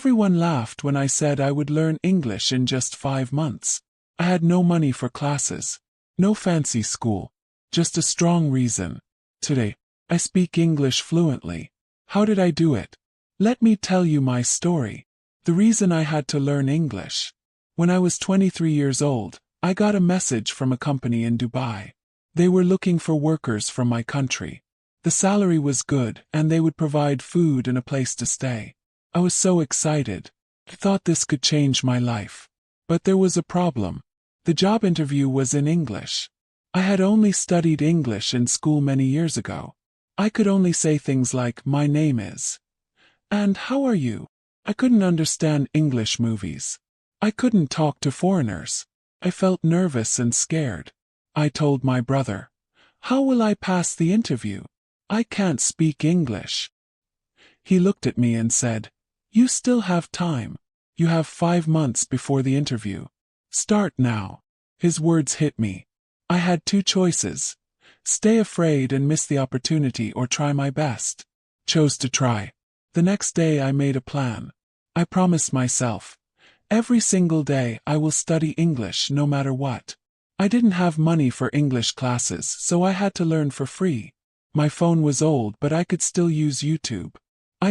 Everyone laughed when I said I would learn English in just 5 months. I had no money for classes, no fancy school, just a strong reason. Today, I speak English fluently. How did I do it? Let me tell you my story. The reason I had to learn English. When I was 23 years old, I got a message from a company in Dubai. They were looking for workers from my country. The salary was good, and they would provide food and a place to stay. I was so excited. I thought this could change my life. But there was a problem. The job interview was in English. I had only studied English in school many years ago. I could only say things like, "My name is," and "How are you?" I couldn't understand English movies. I couldn't talk to foreigners. I felt nervous and scared. I told my brother, "How will I pass the interview? I can't speak English." He looked at me and said, "You still have time. You have 5 months before the interview. Start now." His words hit me. I had 2 choices. Stay afraid and miss the opportunity or try my best. Chose to try. The next day I made a plan. I promised myself, every single day I will study English no matter what. I didn't have money for English classes, so I had to learn for free. My phone was old, but I could still use YouTube.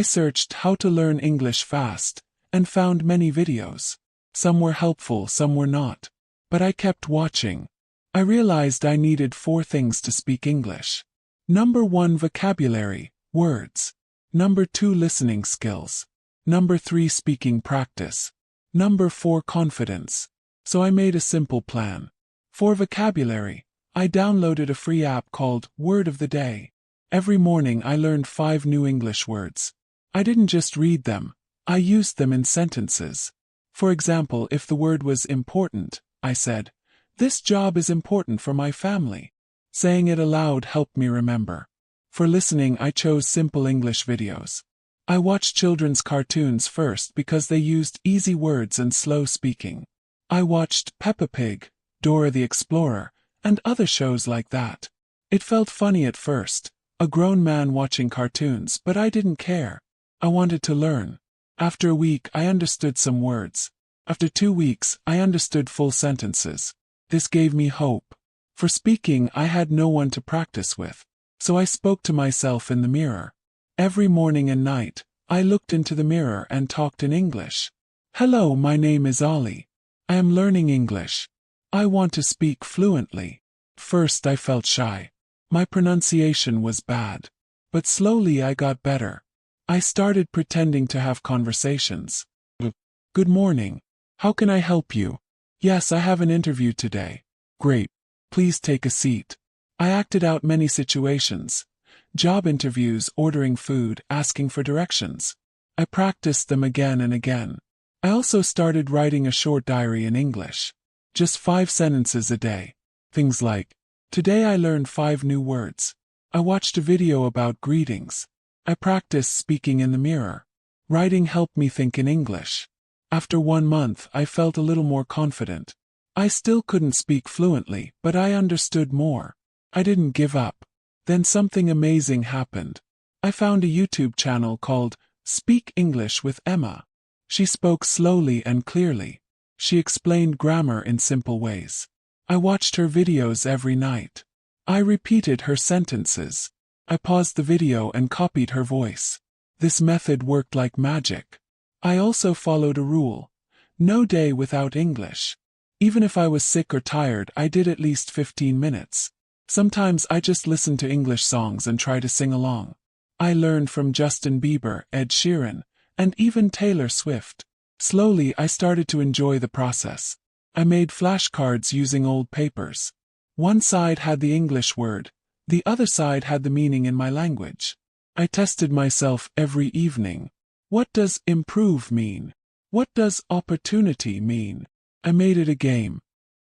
I searched how to learn English fast, and found many videos. Some were helpful, some were not. But I kept watching. I realized I needed 4 things to speak English. Number 1, vocabulary, words. Number 2, listening skills. Number 3, speaking practice. Number 4, confidence. So I made a simple plan. For vocabulary, I downloaded a free app called Word of the Day. Every morning I learned 5 new English words. I didn't just read them, I used them in sentences. For example, if the word was important, I said, "This job is important for my family." Saying it aloud helped me remember. For listening, I chose simple English videos. I watched children's cartoons first because they used easy words and slow speaking. I watched Peppa Pig, Dora the Explorer, and other shows like that. It felt funny at first, a grown man watching cartoons, but I didn't care. I wanted to learn. After a week, I understood some words. After 2 weeks, I understood full sentences. This gave me hope. For speaking, I had no one to practice with. So I spoke to myself in the mirror. Every morning and night, I looked into the mirror and talked in English. "Hello, my name is Ollie. I am learning English. I want to speak fluently." First I felt shy. My pronunciation was bad. But slowly I got better. I started pretending to have conversations. "Good morning. How can I help you?" "Yes, I have an interview today." "Great. Please take a seat." I acted out many situations. Job interviews, ordering food, asking for directions. I practiced them again and again. I also started writing a short diary in English. Just 5 sentences a day. Things like, "Today I learned 5 new words." I watched a video about greetings. I practiced speaking in the mirror. Writing helped me think in English. After 1 month, I felt a little more confident. I still couldn't speak fluently, but I understood more. I didn't give up. Then something amazing happened. I found a YouTube channel called Speak English with Emma. She spoke slowly and clearly. She explained grammar in simple ways. I watched her videos every night. I repeated her sentences. I paused the video and copied her voice. This method worked like magic. I also followed a rule. No day without English. Even if I was sick or tired, I did at least 15 minutes. Sometimes I just listened to English songs and try to sing along. I learned from Justin Bieber, Ed Sheeran, and even Taylor Swift. Slowly I started to enjoy the process. I made flashcards using old papers. One side had the English word, the other side had the meaning in my language. I tested myself every evening. What does improve mean? What does opportunity mean? I made it a game.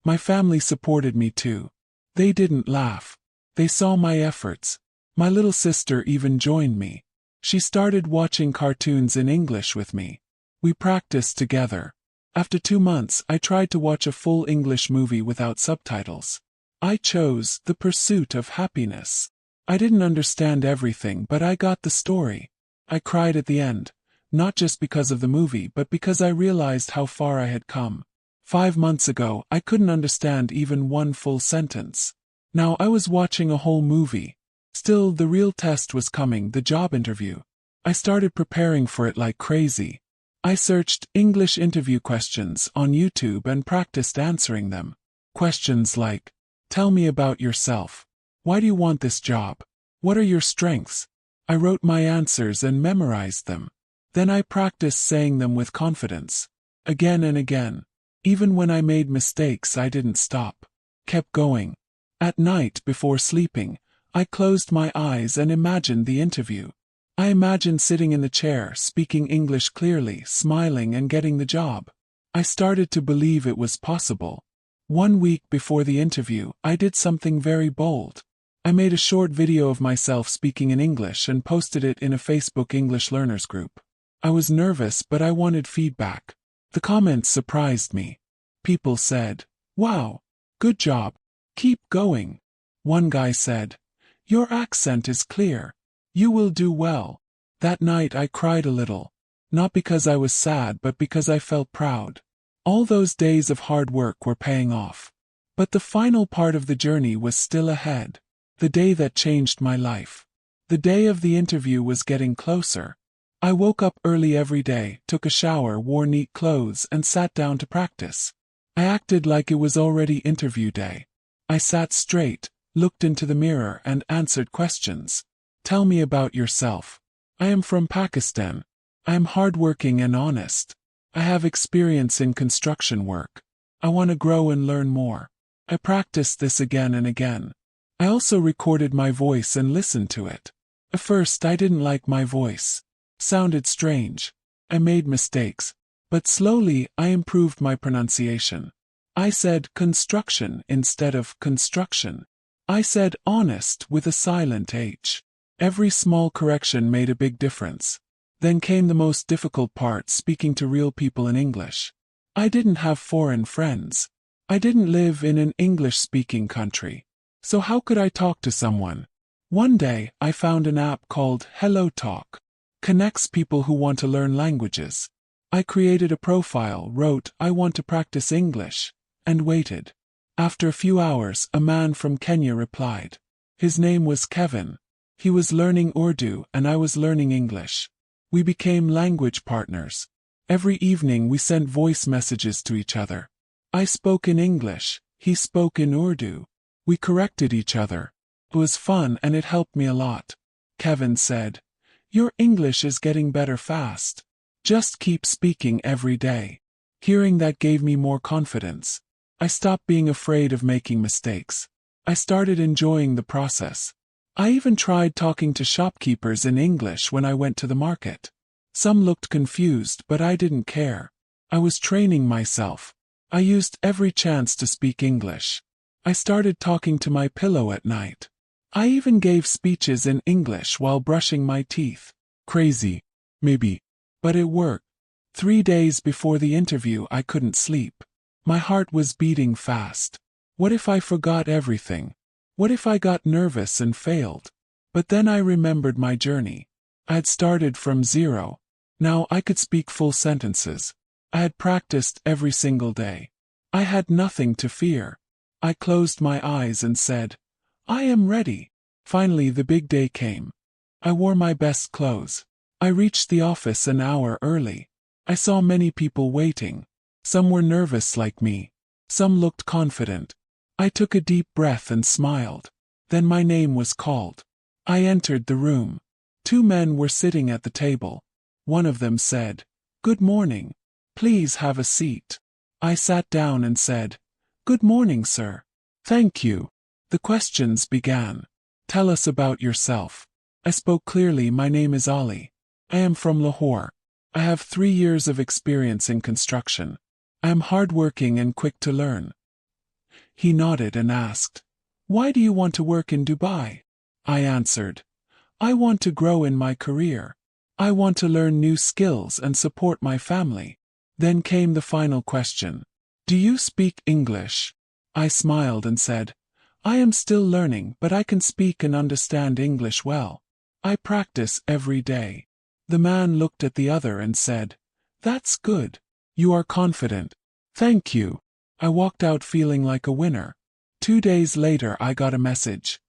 My family supported me too. They didn't laugh. They saw my efforts. My little sister even joined me. She started watching cartoons in English with me. We practiced together. After 2 months, I tried to watch a full English movie without subtitles. I chose The Pursuit of Happiness. I didn't understand everything, but I got the story. I cried at the end, not just because of the movie but because I realized how far I had come. 5 months ago, I couldn't understand even one full sentence. Now I was watching a whole movie. Still, the real test was coming, the job interview. I started preparing for it like crazy. I searched English interview questions on YouTube and practiced answering them. Questions like, tell me about yourself. Why do you want this job? What are your strengths? I wrote my answers and memorized them. Then I practiced saying them with confidence. Again and again. Even when I made mistakes, I didn't stop. Kept going. At night, before sleeping, I closed my eyes and imagined the interview. I imagined sitting in the chair, speaking English clearly, smiling and getting the job. I started to believe it was possible. 1 week before the interview, I did something very bold. I made a short video of myself speaking in English and posted it in a Facebook English learners group. I was nervous, but I wanted feedback. The comments surprised me. People said, "Wow, good job. Keep going." One guy said, "Your accent is clear. You will do well." That night I cried a little. Not because I was sad but because I felt proud. All those days of hard work were paying off. But the final part of the journey was still ahead. The day that changed my life. The day of the interview was getting closer. I woke up early every day, took a shower, wore neat clothes, and sat down to practice. I acted like it was already interview day. I sat straight, looked into the mirror, and answered questions. Tell me about yourself. I am from Pakistan. I am hardworking and honest. I have experience in construction work. I want to grow and learn more. I practiced this again and again. I also recorded my voice and listened to it. At first I didn't like my voice. Sounded strange. I made mistakes. But slowly I improved my pronunciation. I said construction instead of construction. I said honest with a silent H. Every small correction made a big difference. Then came the most difficult part, speaking to real people in English. I didn't have foreign friends. I didn't live in an English-speaking country. So how could I talk to someone? One day, I found an app called Hello Talk. Connects people who want to learn languages. I created a profile, wrote, "I want to practice English," and waited. After a few hours, a man from Kenya replied. His name was Kevin. He was learning Urdu and I was learning English. We became language partners. Every evening we sent voice messages to each other. I spoke in English, he spoke in Urdu. We corrected each other. It was fun and it helped me a lot. Kevin said, "Your English is getting better fast. Just keep speaking every day." Hearing that gave me more confidence. I stopped being afraid of making mistakes. I started enjoying the process. I even tried talking to shopkeepers in English when I went to the market. Some looked confused, but I didn't care. I was training myself. I used every chance to speak English. I started talking to my pillow at night. I even gave speeches in English while brushing my teeth. Crazy, maybe. But it worked. 3 days before the interview I couldn't sleep. My heart was beating fast. What if I forgot everything? What if I got nervous and failed? But then I remembered my journey. I had started from zero. Now I could speak full sentences. I had practiced every single day. I had nothing to fear. I closed my eyes and said, "I am ready." Finally the big day came. I wore my best clothes. I reached the office an hour early. I saw many people waiting. Some were nervous like me. Some looked confident. I took a deep breath and smiled. Then my name was called. I entered the room. 2 men were sitting at the table. One of them said, "Good morning. Please have a seat." I sat down and said, "Good morning, sir." "Thank you." The questions began. "Tell us about yourself." I spoke clearly. "My name is Ali. I am from Lahore. I have 3 years of experience in construction. I am hardworking and quick to learn." He nodded and asked, "Why do you want to work in Dubai?" I answered, "I want to grow in my career. I want to learn new skills and support my family." Then came the final question. "Do you speak English?" I smiled and said, "I am still learning, but I can speak and understand English well. I practice every day." The man looked at the other and said, "That's good. You are confident. Thank you." I walked out feeling like a winner. 2 days later I got a message.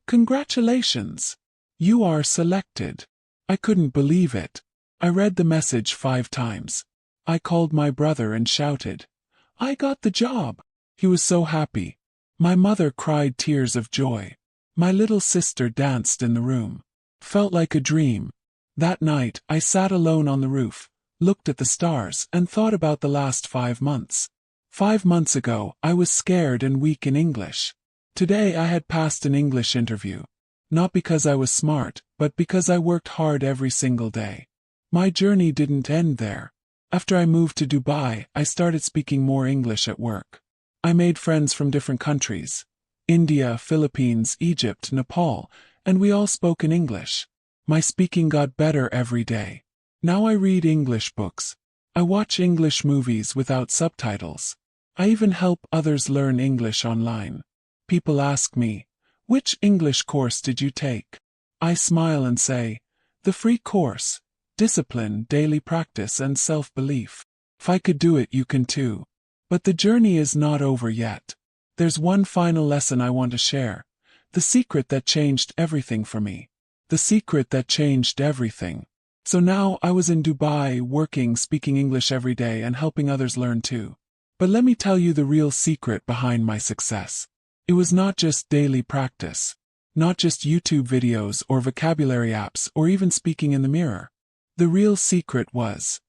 "Congratulations! You are selected." I couldn't believe it. I read the message 5 times. I called my brother and shouted, "I got the job!" He was so happy. My mother cried tears of joy. My little sister danced in the room. Felt like a dream. That night, I sat alone on the roof, looked at the stars, and thought about the last 5 months. 5 months ago, I was scared and weak in English. Today I had passed an English interview. Not because I was smart, but because I worked hard every single day. My journey didn't end there. After I moved to Dubai, I started speaking more English at work. I made friends from different countries. India, Philippines, Egypt, Nepal, and we all spoke in English. My speaking got better every day. Now I read English books. I watch English movies without subtitles. I even help others learn English online. People ask me, "Which English course did you take?" I smile and say, "The free course. Discipline, daily practice, and self-belief. If I could do it, you can too." But the journey is not over yet. There's one final lesson I want to share. The secret that changed everything for me. The secret that changed everything. So now I was in Dubai, working, speaking English every day and helping others learn too. But let me tell you the real secret behind my success. It was not just daily practice. Not just YouTube videos or vocabulary apps or even speaking in the mirror. The real secret was,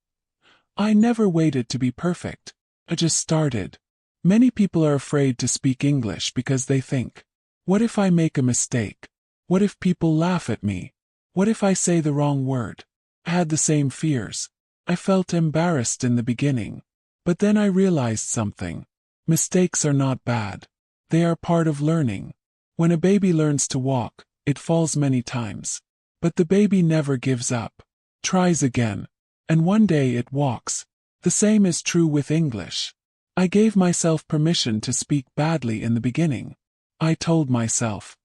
I never waited to be perfect. I just started. Many people are afraid to speak English because they think, what if I make a mistake? What if people laugh at me? What if I say the wrong word? I had the same fears. I felt embarrassed in the beginning. But then I realized something. Mistakes are not bad. They are part of learning. When a baby learns to walk, it falls many times. But the baby never gives up. Tries again. And one day it walks. The same is true with English. I gave myself permission to speak badly in the beginning. I told myself,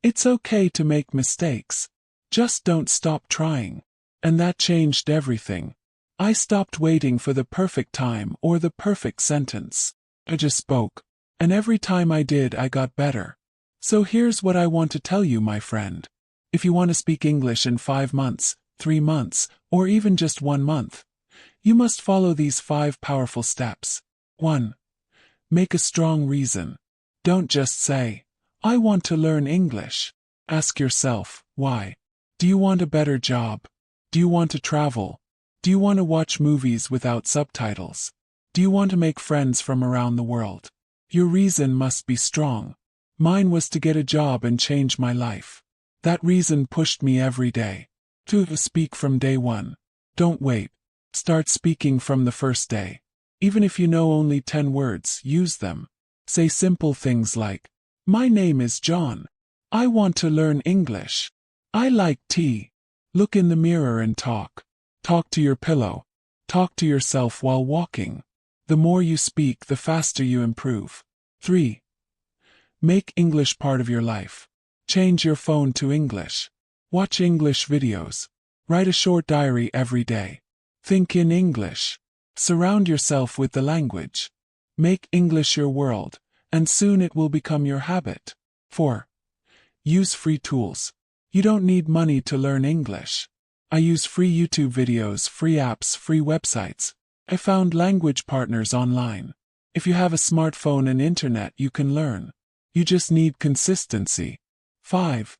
it's okay to make mistakes. Just don't stop trying. And that changed everything. I stopped waiting for the perfect time or the perfect sentence. I just spoke. And every time I did, I got better. So here's what I want to tell you, my friend. If you want to speak English in 5 months, 3 months, or even just 1 month, you must follow these 5 powerful steps. 1. Make a strong reason. Don't just say, I want to learn English. Ask yourself, why? Do you want a better job? Do you want to travel? Do you want to watch movies without subtitles? Do you want to make friends from around the world? Your reason must be strong. Mine was to get a job and change my life. That reason pushed me every day. 2. Speak from day 1. Don't wait. Start speaking from the first day. Even if you know only 10 words, use them. Say simple things like, my name is John. I want to learn English. I like tea. Look in the mirror and talk. Talk to your pillow. Talk to yourself while walking. The more you speak, the faster you improve. 3. Make English part of your life. Change your phone to English. Watch English videos. Write a short diary every day. Think in English. Surround yourself with the language. Make English your world, and soon it will become your habit. 4. Use free tools. You don't need money to learn English. I use free YouTube videos, free apps, free websites. I found language partners online. If you have a smartphone and internet, you can learn. You just need consistency. 5.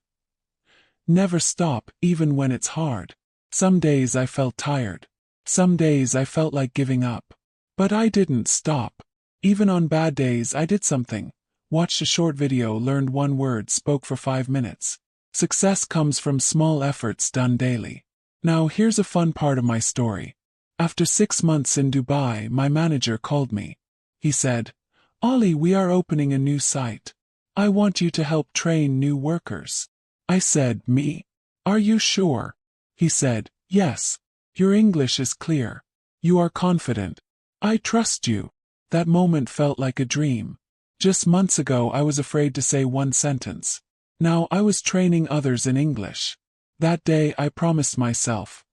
Never stop, even when it's hard. Some days I felt tired. Some days I felt like giving up. But I didn't stop. Even on bad days, I did something. Watched a short video, learned 1 word, spoke for 5 minutes. Success comes from small efforts done daily. Now here's a fun part of my story. After 6 months in Dubai, my manager called me. He said, Ollie, we are opening a new site. I want you to help train new workers. I said, me? Are you sure? He said, yes. Your English is clear. You are confident. I trust you. That moment felt like a dream. Just months ago I was afraid to say 1 sentence. Now I was training others in English. That day I promised myself,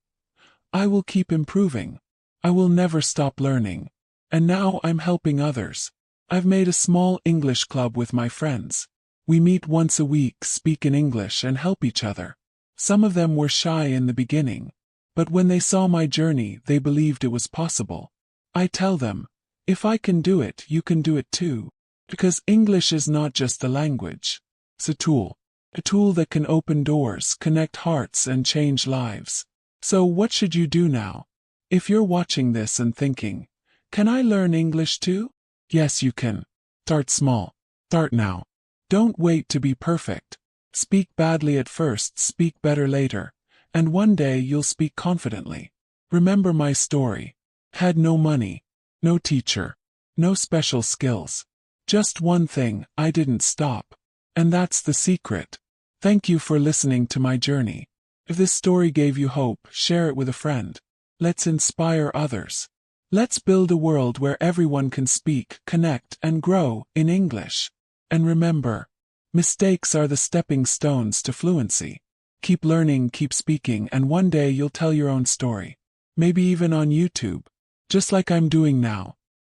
I will keep improving. I will never stop learning. And now I'm helping others. I've made a small English club with my friends. We meet once a week, speak in English, and help each other. Some of them were shy in the beginning, but when they saw my journey, they believed it was possible. I tell them, if I can do it, you can do it too. Because English is not just a language. It's a tool that can open doors, connect hearts, and change lives. So what should you do now? If you're watching this and thinking, can I learn English too? Yes, you can. Start small. Start now. Don't wait to be perfect. Speak badly at first, speak better later, and one day you'll speak confidently. Remember my story. Had no money, no teacher, no special skills. Just one thing, I didn't stop. And that's the secret. Thank you for listening to my journey. If this story gave you hope, share it with a friend. Let's inspire others. Let's build a world where everyone can speak, connect, and grow in English. And remember, mistakes are the stepping stones to fluency. Keep learning, keep speaking, and one day you'll tell your own story. Maybe even on YouTube. Just like I'm doing now.